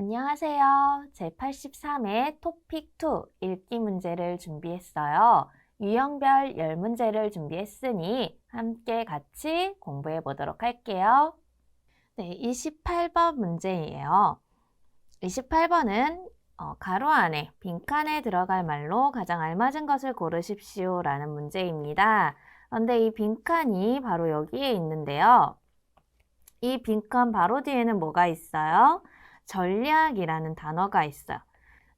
안녕하세요. 제83회 토픽 2 읽기 문제를 준비했어요. 유형별 10문제를 준비했으니 함께 같이 공부해 보도록 할게요. 네, 28번 문제예요. 28번은 가로 안에 빈칸에 들어갈 말로 가장 알맞은 것을 고르십시오 라는 문제입니다. 그런데 이 빈칸이 바로 여기에 있는데요. 이 빈칸 바로 뒤에는 뭐가 있어요? 전략이라는 단어가 있어요.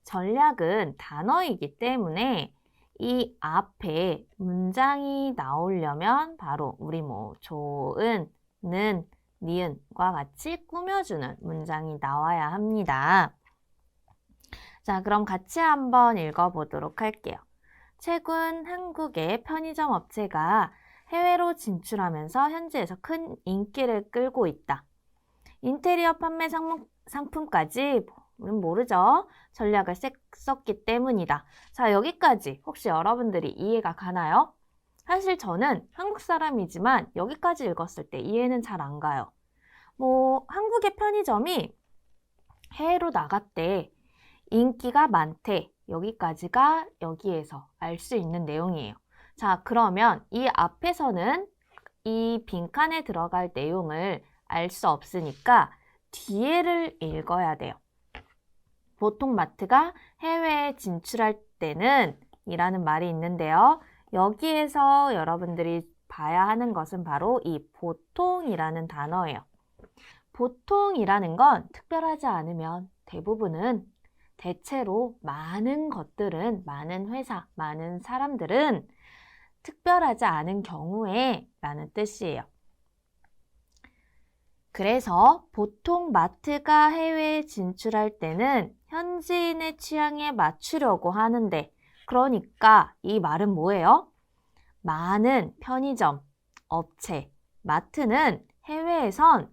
전략은 단어이기 때문에 이 앞에 문장이 나오려면 바로 우리 조은, 는, 니은과 같이 꾸며주는 문장이 나와야 합니다. 자, 그럼 같이 한번 읽어보도록 할게요. 최근 한국의 편의점 업체가 해외로 진출하면서 현지에서 큰 인기를 끌고 있다. 인테리어 판매 상품까지 우린 모르죠. 전략을 썼기 때문이다. 자, 여기까지 혹시 여러분들이 이해가 가나요? 사실 저는 한국 사람이지만 여기까지 읽었을 때 이해는 잘 안 가요. 한국의 편의점이 해외로 나갔대. 인기가 많대. 여기까지가 여기에서 알 수 있는 내용이에요. 자, 그러면 이 앞에서는 이 빈칸에 들어갈 내용을 알 수 없으니까 뒤에를 읽어야 돼요. 보통 마트가 해외에 진출할 때는 이라는 말이 있는데요. 여기에서 여러분들이 봐야 하는 것은 바로 이 보통이라는 단어예요. 보통이라는 건 특별하지 않으면 대체로 많은 것들은, 많은 회사, 많은 사람들은 특별하지 않은 경우에 라는 뜻이에요. 그래서 보통 마트가 해외에 진출할 때는 현지인의 취향에 맞추려고 하는데, 그러니까 이 말은 뭐예요? 많은 편의점, 업체, 마트는 해외에선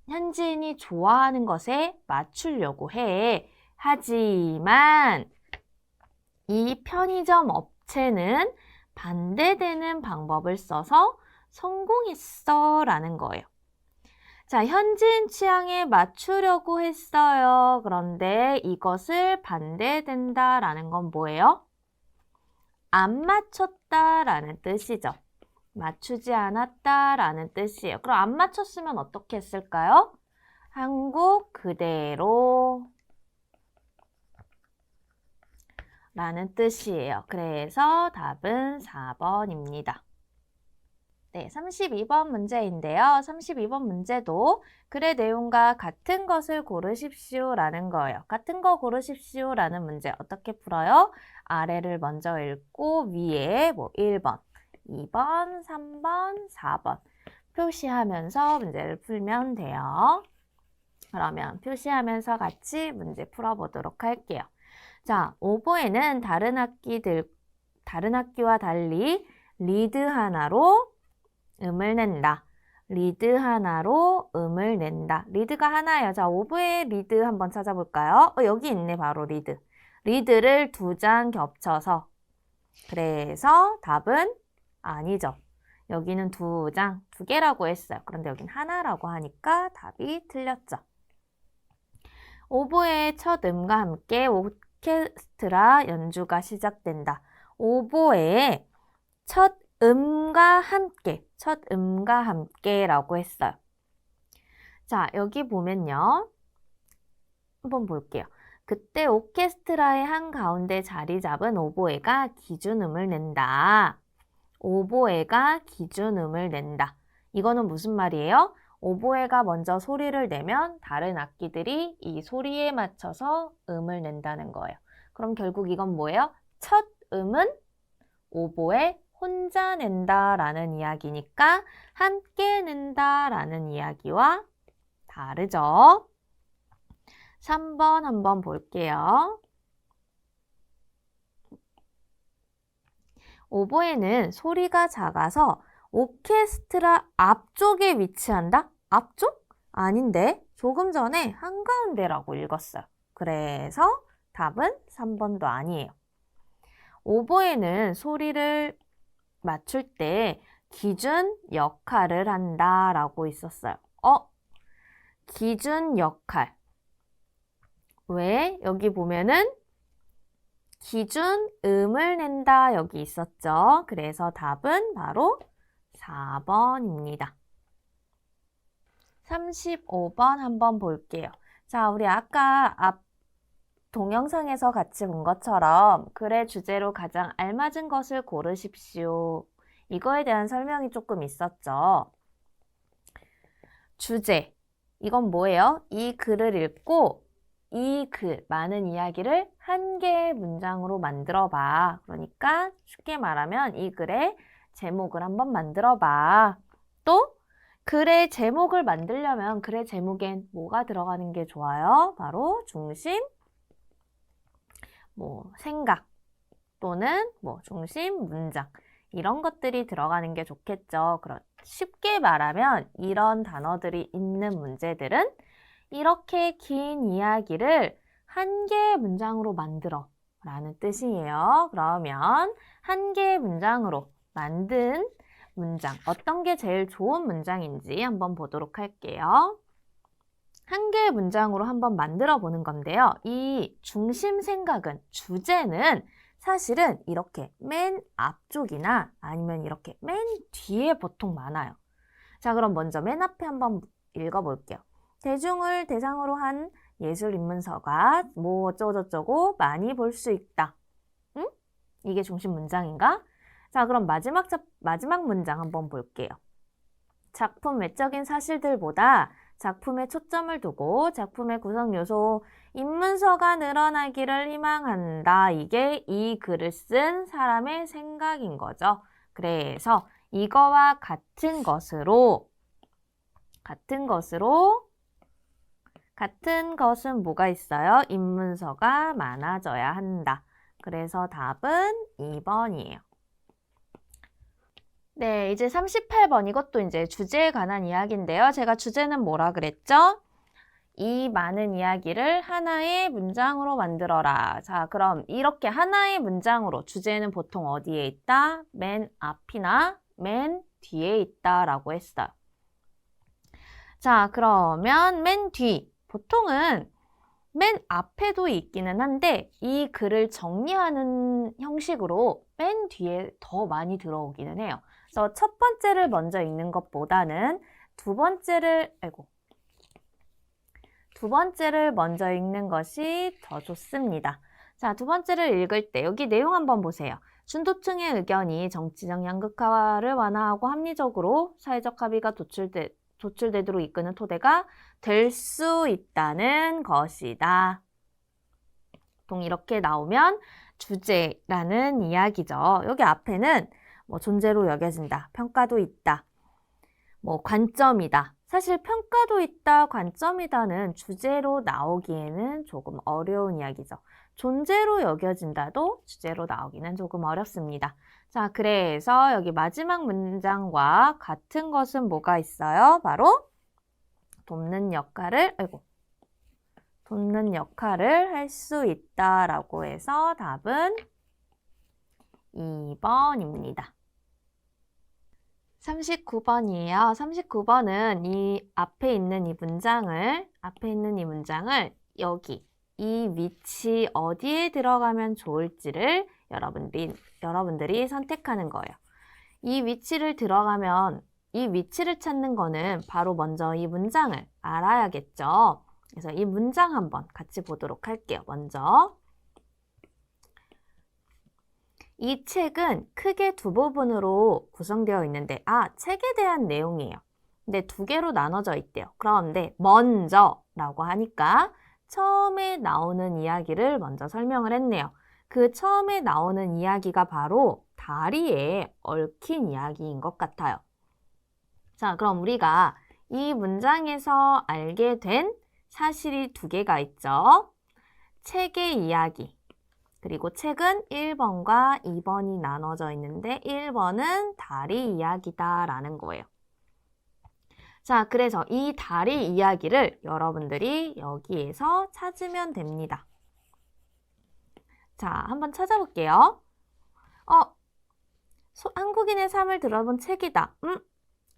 현지인이 좋아하는 것에 맞추려고 해. 하지만 이 편의점 업체는 반대되는 방법을 써서 성공했어 라는 거예요. 자, 현지인 취향에 맞추려고 했어요. 그런데 이것을 반대된다 라는 건 뭐예요? 안 맞췄다 라는 뜻이죠. 맞추지 않았다 라는 뜻이에요. 그럼 안 맞췄으면 어떻게 했을까요? 한국 그대로 라는 뜻이에요. 그래서 답은 4번입니다. 네, 32번 문제인데요. 32번 문제도 글의 내용과 같은 것을 고르십시오 라는 거예요. 같은 거 고르십시오 라는 문제 어떻게 풀어요? 아래를 먼저 읽고 위에 1번, 2번, 3번, 4번 표시하면서 문제를 풀면 돼요. 그러면 표시하면서 같이 문제 풀어보도록 할게요. 자, 오보에는 다른 악기와 달리 리드 하나로 음을 낸다. 리드 하나로 음을 낸다. 리드가 하나예요. 자, 오보의 리드 한번 찾아볼까요? 여기 있네, 바로 리드. 리드를 2장 겹쳐서. 그래서 답은 아니죠. 여기는 2장, 2개라고 했어요. 그런데 여긴 하나라고 하니까 답이 틀렸죠. 오보의 첫 음과 함께 오케스트라 연주가 시작된다. 오보의 첫 음과 함께라고 했어요. 자, 여기 보면요. 한번 볼게요. 그때 오케스트라의 한가운데 자리 잡은 오보에가 기준음을 낸다. 오보에가 기준음을 낸다. 이거는 무슨 말이에요? 오보에가 먼저 소리를 내면 다른 악기들이 이 소리에 맞춰서 음을 낸다는 거예요. 그럼 결국 이건 뭐예요? 첫 음은 오보에 혼자 낸다라는 이야기니까 함께 낸다라는 이야기와 다르죠. 3번 한번 볼게요. 오보에는 소리가 작아서 오케스트라 앞쪽에 위치한다? 앞쪽? 아닌데 조금 전에 한가운데라고 읽었어요. 그래서 답은 3번도 아니에요. 오보에는 소리를 맞출 때 기준 역할을 한다라고 있었어요. 기준 역할. 왜? 여기 보면은 기준음을 낸다 여기 있었죠. 그래서 답은 바로 4번입니다. 35번 한번 볼게요. 자, 우리 아까 앞 동영상에서 같이 본 것처럼 글의 주제로 가장 알맞은 것을 고르십시오. 이거에 대한 설명이 조금 있었죠. 주제. 이건 뭐예요? 이 글을 읽고 이 글, 많은 이야기를 한 개의 문장으로 만들어 봐. 그러니까 쉽게 말하면 이 글의 제목을 한번 만들어 봐. 또 글의 제목을 만들려면 글의 제목엔 뭐가 들어가는 게 좋아요? 바로 중심, 생각 또는 중심, 문장 이런 것들이 들어가는 게 좋겠죠. 쉽게 말하면 이런 단어들이 있는 문제들은 이렇게 긴 이야기를 한 개의 문장으로 만들어 라는 뜻이에요. 그러면 한 개의 문장으로 만든 문장, 어떤 게 제일 좋은 문장인지 한번 보도록 할게요. 한 개의 문장으로 한번 만들어 보는 건데요. 이 중심 생각은, 주제는 사실은 이렇게 맨 앞쪽이나 아니면 이렇게 맨 뒤에 보통 많아요. 자, 그럼 먼저 맨 앞에 한번 읽어볼게요. 대중을 대상으로 한 예술인문서가 어쩌고저쩌고 많이 볼 수 있다. 응? 이게 중심 문장인가? 자, 그럼 마지막 문장 한번 볼게요. 작품 외적인 사실들보다 작품에 초점을 두고 작품의 구성 요소, 인문서가 늘어나기를 희망한다. 이게 이 글을 쓴 사람의 생각인 거죠. 그래서 이거와 같은 것은 뭐가 있어요? 인문서가 많아져야 한다. 그래서 답은 2번이에요. 네, 이제 38번 이것도 이제 주제에 관한 이야기인데요. 제가 주제는 뭐라 그랬죠? 이 많은 이야기를 하나의 문장으로 만들어라. 자, 그럼 이렇게 하나의 문장으로 주제는 보통 어디에 있다? 맨 앞이나 맨 뒤에 있다라고 했어요. 자, 그러면 맨 뒤. 보통은 맨 앞에도 있기는 한데 이 글을 정리하는 형식으로 맨 뒤에 더 많이 들어오기는 해요. 그래서 첫 번째를 먼저 읽는 것보다는 두 번째를 먼저 읽는 것이 더 좋습니다. 자, 두 번째를 읽을 때 여기 내용 한번 보세요. 중도층의 의견이 정치적 양극화를 완화하고 합리적으로 사회적 합의가 도출되도록 이끄는 토대가 될 수 있다는 것이다. 보통 이렇게 나오면 주제라는 이야기죠. 여기 앞에는 존재로 여겨진다, 평가도 있다, 관점이다. 사실 평가도 있다, 관점이다는 주제로 나오기에는 조금 어려운 이야기죠. 존재로 여겨진다도 주제로 나오기는 조금 어렵습니다. 자, 그래서 여기 마지막 문장과 같은 것은 뭐가 있어요? 바로 돕는 역할을 할 수 있다라고 해서 답은 2번입니다. 39번이에요. 39번은 이 앞에 있는 이 문장을 여기 이 위치 어디에 들어가면 좋을지를 여러분들이 선택하는 거예요. 이 위치를 찾는 거는 바로 먼저 이 문장을 알아야겠죠. 그래서 이 문장 한번 같이 보도록 할게요. 먼저 이 책은 크게 두 부분으로 구성되어 있는데 책에 대한 내용이에요. 근데 두 개로 나눠져 있대요. 그런데 먼저라고 하니까 처음에 나오는 이야기를 먼저 설명을 했네요. 그 처음에 나오는 이야기가 바로 다리에 얽힌 이야기인 것 같아요. 자, 그럼 우리가 이 문장에서 알게 된 사실이 두 개가 있죠. 책의 이야기. 그리고 책은 1번과 2번이 나눠져 있는데 1번은 다리 이야기다라는 거예요. 자, 그래서 이 다리 이야기를 여러분들이 여기에서 찾으면 됩니다. 자, 한번 찾아볼게요. 한국인의 삶을 들어본 책이다.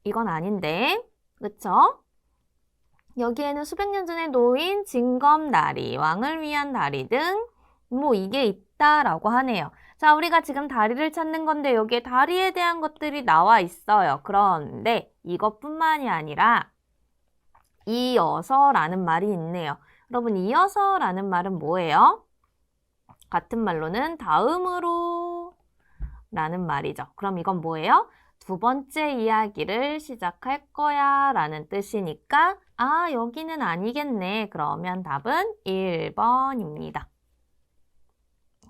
이건 아닌데, 그쵸? 여기에는 수백 년 전에 놓인 징검다리, 왕을 위한 다리 등 뭐 이게 있다라고 하네요. 자, 우리가 지금 다리를 찾는 건데 여기에 다리에 대한 것들이 나와 있어요. 그런데 이것뿐만이 아니라 이어서라는 말이 있네요. 여러분, 이어서라는 말은 뭐예요? 같은 말로는 다음으로 라는 말이죠. 그럼 이건 뭐예요? 두 번째 이야기를 시작할 거야 라는 뜻이니까 아, 여기는 아니겠네. 그러면 답은 1번입니다.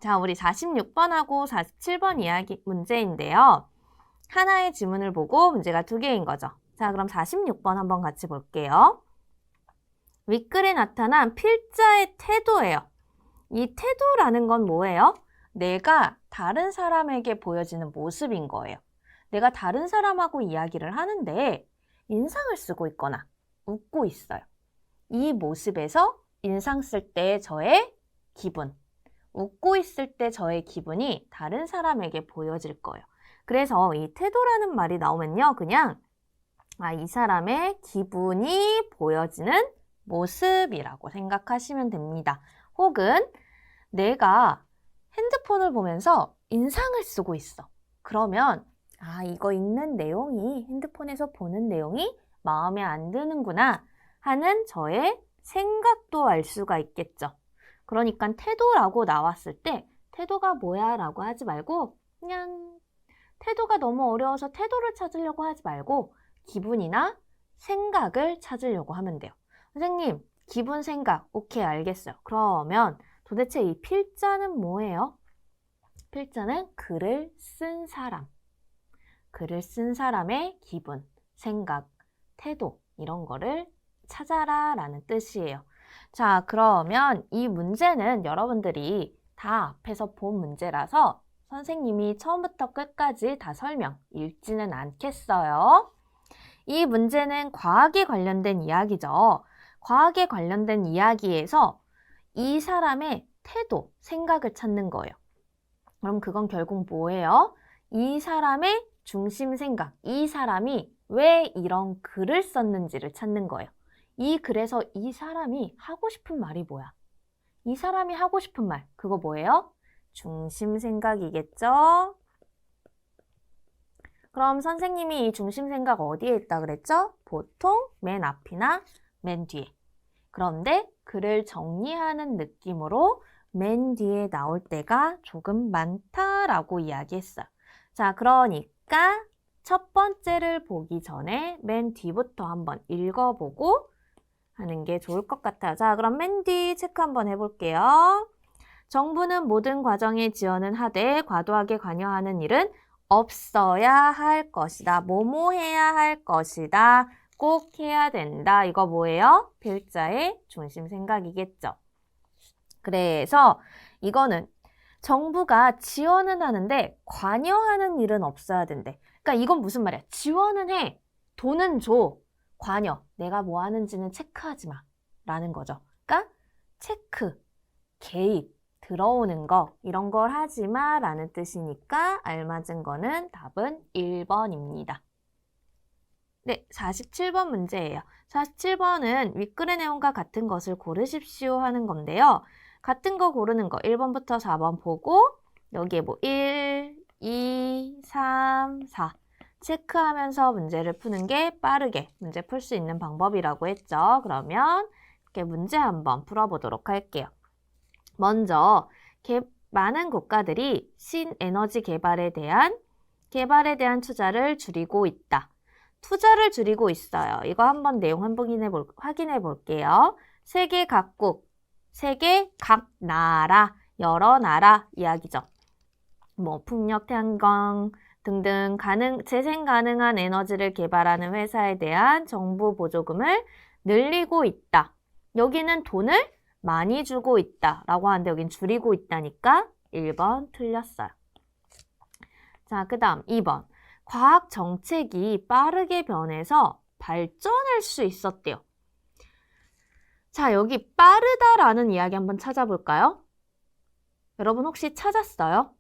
자, 우리 46번하고 47번 이야기 문제인데요. 하나의 지문을 보고 문제가 두 개인 거죠. 자, 그럼 46번 한번 같이 볼게요. 윗글에 나타난 필자의 태도예요. 이 태도라는 건 뭐예요? 내가 다른 사람에게 보여지는 모습인 거예요. 내가 다른 사람하고 이야기를 하는데 인상을 쓰고 있거나 웃고 있어요. 이 모습에서 인상 쓸 때 저의 기분, 웃고 있을 때 저의 기분이 다른 사람에게 보여질 거예요. 그래서 이 태도라는 말이 나오면요. 그냥 이 사람의 기분이 보여지는 모습이라고 생각하시면 됩니다. 혹은 내가 핸드폰을 보면서 인상을 쓰고 있어. 그러면 이거 읽는 내용이 핸드폰에서 보는 내용이 마음에 안 드는구나 하는 저의 생각도 알 수가 있겠죠. 그러니까 태도라고 나왔을 때 태도가 뭐야 라고 하지 말고 그냥 태도가 너무 어려워서 태도를 찾으려고 하지 말고 기분이나 생각을 찾으려고 하면 돼요. 선생님, 기분, 생각, 오케이, 알겠어요. 그러면 도대체 이 필자는 뭐예요? 필자는 글을 쓴 사람. 글을 쓴 사람의 기분, 생각, 태도 이런 거를 찾아라 라는 뜻이에요. 자, 그러면 이 문제는 여러분들이 다 앞에서 본 문제라서 선생님이 처음부터 끝까지 다 설명 읽지는 않겠어요. 이 문제는 과학에 관련된 이야기죠. 과학에 관련된 이야기에서 이 사람의 태도, 생각을 찾는 거예요. 그럼 그건 결국 뭐예요? 이 사람의 중심 생각, 이 사람이 왜 이런 글을 썼는지를 찾는 거예요. 이 글에서 이 사람이 하고 싶은 말이 뭐야? 이 사람이 하고 싶은 말, 그거 뭐예요? 중심 생각이겠죠? 그럼 선생님이 이 중심 생각 어디에 있다 그랬죠? 보통 맨 앞이나 맨 뒤에. 그런데 글을 정리하는 느낌으로 맨 뒤에 나올 때가 조금 많다라고 이야기했어요. 자, 그러니까 첫 번째를 보기 전에 맨 뒤부터 한번 읽어보고 하는 게 좋을 것 같아요. 자, 그럼 맨 뒤 체크 한번 해볼게요. 정부는 모든 과정에 지원은 하되 과도하게 관여하는 일은 없어야 할 것이다. 뭐뭐 해야 할 것이다. 꼭 해야 된다. 이거 뭐예요? 필자의 중심 생각이겠죠. 그래서 이거는 정부가 지원은 하는데 관여하는 일은 없어야 된대. 그러니까 이건 무슨 말이야? 지원은 해. 돈은 줘. 관여. 내가 뭐 하는지는 체크하지 마. 라는 거죠. 그러니까 체크, 개입, 들어오는 거 이런 걸 하지 마 라는 뜻이니까 알맞은 거는 답은 1번입니다. 네, 47번 문제예요. 47번은 윗글의 내용과 같은 것을 고르십시오 하는 건데요. 같은 거 고르는 거 1번부터 4번 보고 여기에 뭐 1, 2, 3, 4 체크하면서 문제를 푸는 게 빠르게 문제 풀 수 있는 방법이라고 했죠. 그러면 이렇게 문제 한번 풀어보도록 할게요. 먼저 많은 국가들이 신에너지 개발에 대한 투자를 줄이고 있다. 투자를 줄이고 있어요. 이거 한번 내용 확인해 볼게요. 세계 각국, 세계 각 나라, 여러 나라 이야기죠. 뭐 풍력, 태양광 등등 재생 가능한 에너지를 개발하는 회사에 대한 정부 보조금을 늘리고 있다. 여기는 돈을 많이 주고 있다라고 하는데 여긴 줄이고 있다니까 1번 틀렸어요. 자, 그 다음 2번. 과학 정책이 빠르게 변해서 발전할 수 있었대요. 자, 여기 빠르다라는 이야기 한번 찾아볼까요? 여러분 혹시 찾았어요?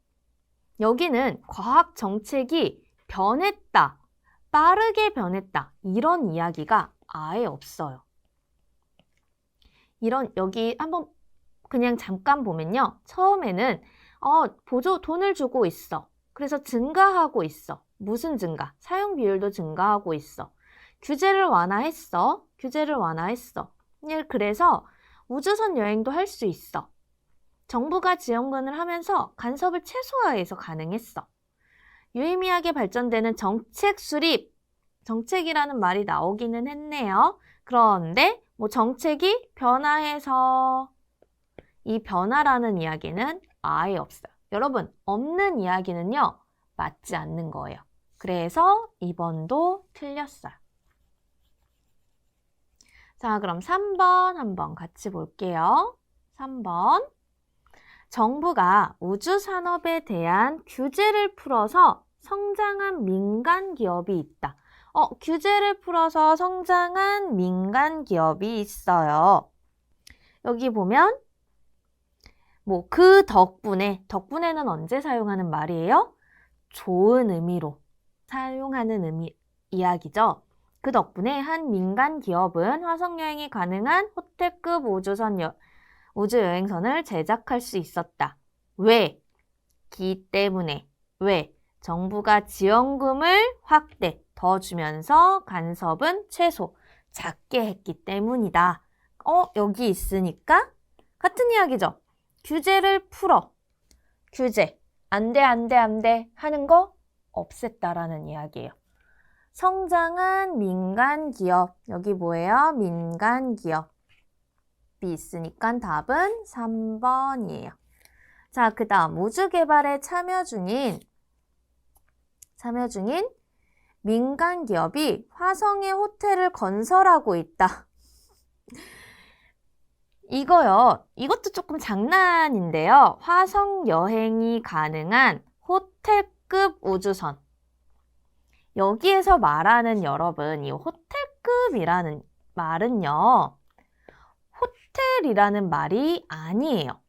여기는 과학 정책이 변했다, 빠르게 변했다 이런 이야기가 아예 없어요. 여기 한번 그냥 잠깐 보면요. 처음에는 돈을 주고 있어. 그래서 증가하고 있어. 무슨 증가? 사용 비율도 증가하고 있어. 규제를 완화했어. 규제를 완화했어. 그래서 우주선 여행도 할 수 있어. 정부가 지원금을 하면서 간섭을 최소화해서 가능했어. 유의미하게 발전되는 정책 수립. 정책이라는 말이 나오기는 했네요. 그런데 정책이 변화해서 이 변화라는 이야기는 아예 없어요. 여러분, 없는 이야기는요, 맞지 않는 거예요. 그래서 2번도 틀렸어요. 자, 그럼 3번 한번 같이 볼게요. 3번. 정부가 우주산업에 대한 규제를 풀어서 성장한 민간 기업이 있다. 규제를 풀어서 성장한 민간 기업이 있어요. 여기 보면 그 덕분에는 언제 사용하는 말이에요? 좋은 의미로 사용하는 이야기죠. 그 덕분에 한 민간 기업은 화성여행이 가능한 호텔급 우주여행선을 제작할 수 있었다. 왜? 기 때문에. 왜? 정부가 지원금을 더 주면서 간섭은 최소, 작게 했기 때문이다. 여기 있으니까 같은 이야기죠. 규제를 풀어. 규제. 안 돼 하는 거 없앴다라는 이야기예요. 성장한 민간 기업. 여기 뭐예요? 민간 기업이 있으니까 답은 3번이에요. 자, 그 다음 우주 개발에 참여 중인 민간 기업이 화성에 호텔을 건설하고 있다. 이것도 조금 장난인데요. 화성 여행이 가능한 호텔급 우주선. 여기에서 말하는 여러분, 이 호텔급이라는 말은요, 호텔이라는 말이 아니에요.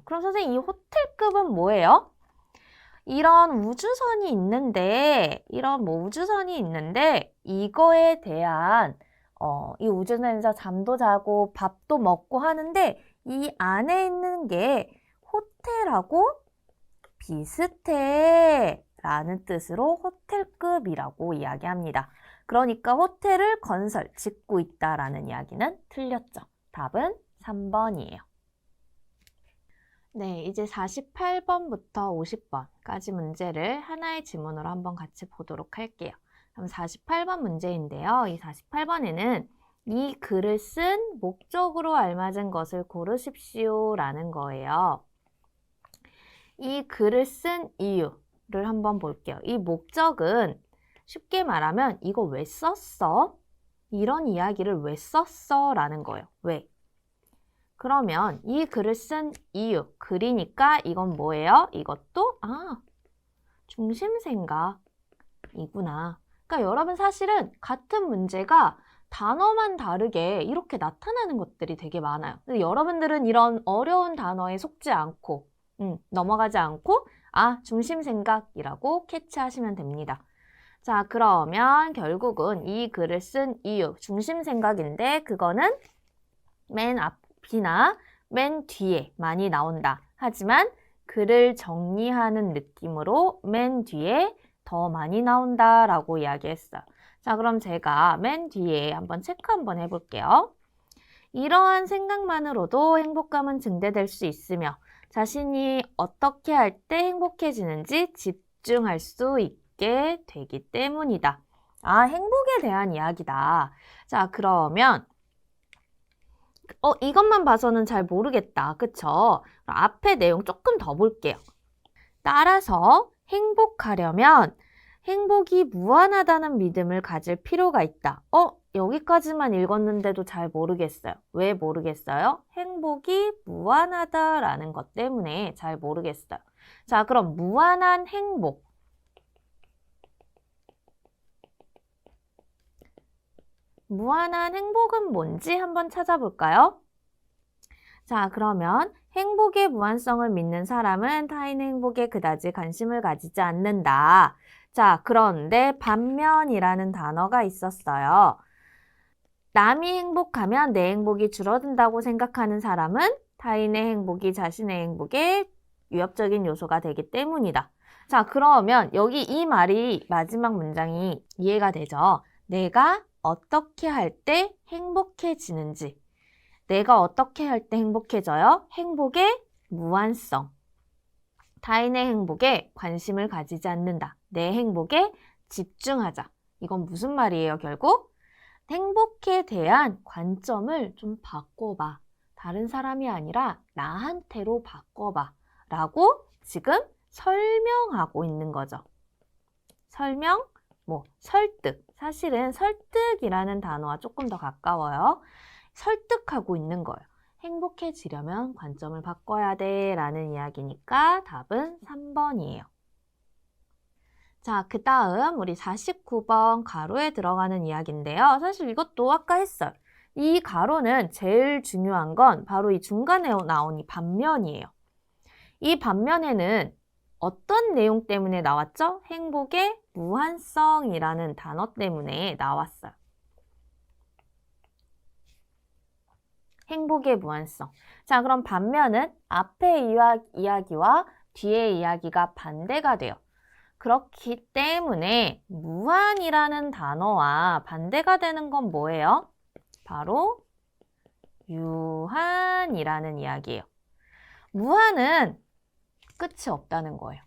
그럼 선생님, 이 호텔급은 뭐예요? 이런 우주선이 있는데, 이거에 대한, 이 우주선에서 잠도 자고 밥도 먹고 하는데, 이 안에 있는 게 호텔하고 비슷해 라는 뜻으로 호텔급이라고 이야기합니다. 그러니까 호텔을 짓고 있다라는 이야기는 틀렸죠. 답은 3번이에요. 네, 이제 48번부터 50번까지 문제를 하나의 지문으로 한번 같이 보도록 할게요. 그럼 48번 문제인데요. 이 48번에는 이 글을 쓴 목적으로 알맞은 것을 고르십시오 라는 거예요. 이 글을 쓴 이유를 한번 볼게요. 이 목적은 쉽게 말하면 이거 왜 썼어? 이런 이야기를 왜 썼어? 라는 거예요. 왜? 그러면 이 글을 쓴 이유, 글이니까 이건 뭐예요? 이것도 중심생각이구나. 그러니까 여러분 사실은 같은 문제가 단어만 다르게 이렇게 나타나는 것들이 되게 많아요. 근데 여러분들은 이런 어려운 단어에 속지 않고 넘어가지 않고 중심생각이라고 캐치하시면 됩니다. 자, 그러면 결국은 이 글을 쓴 이유, 중심생각인데 그거는 맨 앞이나 맨 뒤에 많이 나온다. 하지만 글을 정리하는 느낌으로 맨 뒤에 더 많이 나온다라고 이야기했어요. 자, 그럼 제가 맨 뒤에 한번 체크 한번 해볼게요. 이러한 생각만으로도 행복감은 증대될 수 있으며 자신이 어떻게 할 때 행복해지는지 집중할 수 있게 되기 때문이다. 행복에 대한 이야기다. 자, 그러면 이것만 봐서는 잘 모르겠다. 그쵸? 앞에 내용 조금 더 볼게요. 따라서 행복하려면 행복이 무한하다는 믿음을 가질 필요가 있다. 여기까지만 읽었는데도 잘 모르겠어요. 왜 모르겠어요? 행복이 무한하다라는 것 때문에 잘 모르겠어요. 자, 그럼 무한한 행복. 무한한 행복은 뭔지 한번 찾아볼까요? 자, 그러면 행복의 무한성을 믿는 사람은 타인의 행복에 그다지 관심을 가지지 않는다. 자, 그런데 반면이라는 단어가 있었어요. 남이 행복하면 내 행복이 줄어든다고 생각하는 사람은 타인의 행복이 자신의 행복에 위협적인 요소가 되기 때문이다. 자, 그러면 여기 이 말이 마지막 문장이 이해가 되죠? 내가 어떻게 할 때 행복해지는지. 내가 어떻게 할 때 행복해져요? 행복의 무한성. 타인의 행복에 관심을 가지지 않는다. 내 행복에 집중하자. 이건 무슨 말이에요, 결국? 행복에 대한 관점을 좀 바꿔봐. 다른 사람이 아니라 나한테로 바꿔봐. 라고 지금 설명하고 있는 거죠. 설명, 설득. 사실은 설득이라는 단어와 조금 더 가까워요. 설득하고 있는 거예요. 행복해지려면 관점을 바꿔야 돼 라는 이야기니까 답은 3번이에요. 자, 그 다음 우리 49번 가로에 들어가는 이야기인데요. 사실 이것도 아까 했어요. 이 가로는 제일 중요한 건 바로 이 중간에 나온 이 반면이에요. 이 반면에는 어떤 내용 때문에 나왔죠? 행복의 무한성이라는 단어 때문에 나왔어요. 행복의 무한성. 자, 그럼 반면은 앞의 이야기와 뒤의 이야기가 반대가 돼요. 그렇기 때문에 무한이라는 단어와 반대가 되는 건 뭐예요? 바로 유한이라는 이야기예요. 무한은 끝이 없다는 거예요.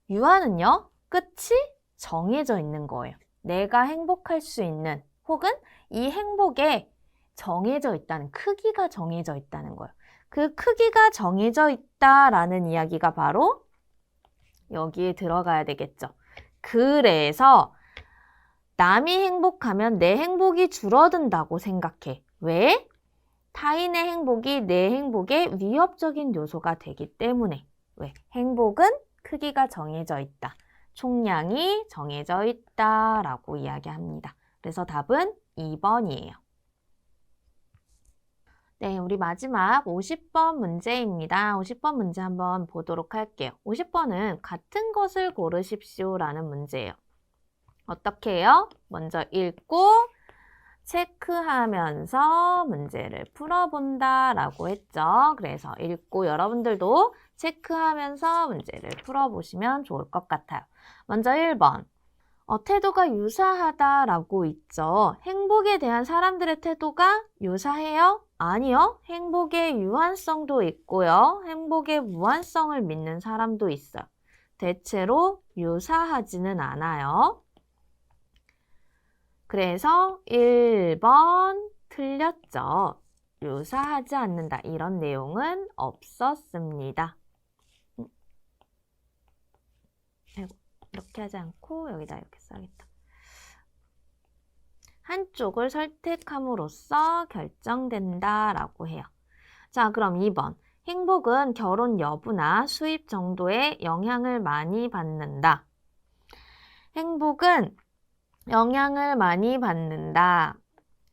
유한은요, 끝이 정해져 있는 거예요. 내가 행복할 수 있는 혹은 이 행복에 정해져 있다는, 크기가 정해져 있다는 거예요. 그 크기가 정해져 있다라는 이야기가 바로 여기에 들어가야 되겠죠. 그래서 남이 행복하면 내 행복이 줄어든다고 생각해. 왜? 타인의 행복이 내 행복에 위협적인 요소가 되기 때문에. 왜? 행복은 크기가 정해져 있다. 총량이 정해져 있다라고 이야기합니다. 그래서 답은 2번이에요. 네, 우리 마지막 50번 문제입니다. 50번 문제 한번 보도록 할게요. 50번은 같은 것을 고르십시오 라는 문제예요. 어떻게 해요? 먼저 읽고 체크하면서 문제를 풀어본다 라고 했죠. 그래서 읽고 여러분들도 체크하면서 문제를 풀어보시면 좋을 것 같아요. 먼저 1번. 태도가 유사하다라고 있죠. 행복에 대한 사람들의 태도가 유사해요? 아니요. 행복의 유한성도 있고요. 행복의 무한성을 믿는 사람도 있어요. 대체로 유사하지는 않아요. 그래서 1번 틀렸죠. 유사하지 않는다. 이런 내용은 없었습니다. 이렇게 하지 않고 여기다 이렇게 써야겠다. 한쪽을 설득함으로써 결정된다라고 해요. 자, 그럼 2번. 행복은 결혼 여부나 수입 정도에 영향을 많이 받는다. 행복은 영향을 많이 받는다.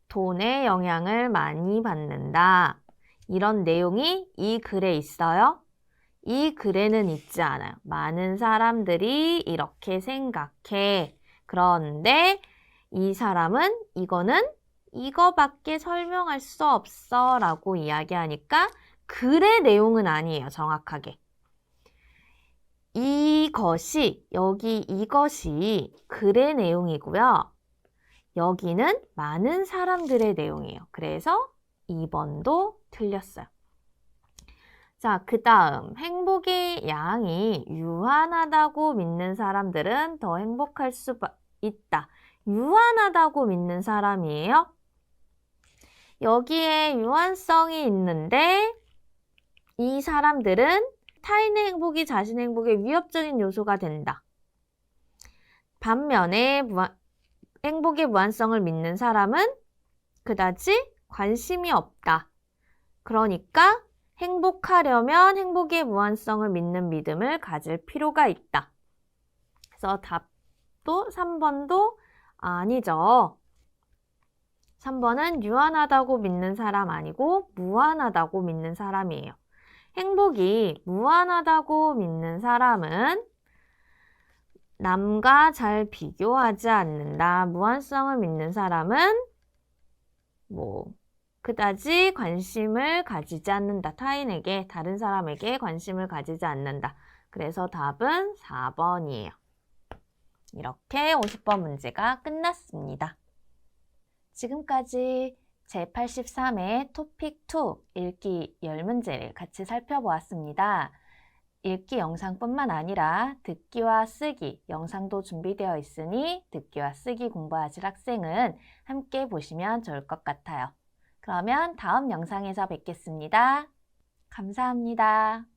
돈의 영향을 많이 받는다. 이런 내용이 이 글에 있어요? 이 글에는 있지 않아요. 많은 사람들이 이렇게 생각해. 그런데 이 사람은 이거는 이거밖에 설명할 수 없어 라고 이야기하니까 글의 내용은 아니에요. 정확하게. 이것이 글의 내용이고요. 여기는 많은 사람들의 내용이에요. 그래서 2번도 틀렸어요. 자, 그 다음 행복의 양이 유한하다고 믿는 사람들은 더 행복할 수 있다. 유한하다고 믿는 사람이에요. 여기에 유한성이 있는데 이 사람들은 타인의 행복이 자신의 행복에 위협적인 요소가 된다. 반면에 행복의 무한성을 믿는 사람은 그다지 관심이 없다. 그러니까 행복하려면 행복의 무한성을 믿는 믿음을 가질 필요가 있다. 그래서 답도 3번도 아니죠. 3번은 유한하다고 믿는 사람 아니고 무한하다고 믿는 사람이에요. 행복이 무한하다고 믿는 사람은 남과 잘 비교하지 않는다. 무한성을 믿는 사람은 그다지 관심을 가지지 않는다. 타인에게, 다른 사람에게 관심을 가지지 않는다. 그래서 답은 4번이에요. 이렇게 50번 문제가 끝났습니다. 지금까지 제83회 토픽 2 읽기 10문제를 같이 살펴보았습니다. 읽기 영상뿐만 아니라 듣기와 쓰기 영상도 준비되어 있으니 듣기와 쓰기 공부하실 학생은 함께 보시면 좋을 것 같아요. 그러면 다음 영상에서 뵙겠습니다. 감사합니다.